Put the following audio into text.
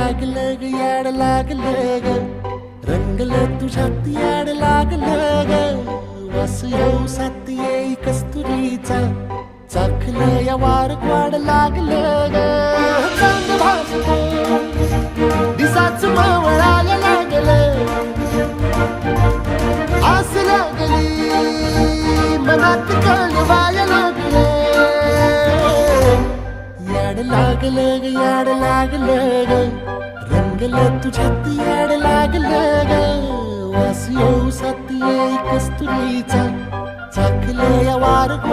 लागलं ग याड लागलं ग रंगलं तुझ्यात याड लागलं ग वास येऊ साथ येई कस्तुरीचा चाखलं या वार वाड लागलं ग चांद भासतो दिसाच मावळायला लागलं आस लागली मनात कळवायला लागलं याड लागलं ग याड लागलं ग रंगलं तुझ्यात याड लागलं ग वास येऊ साथ येई कस्तुरीचा चाखलं या वार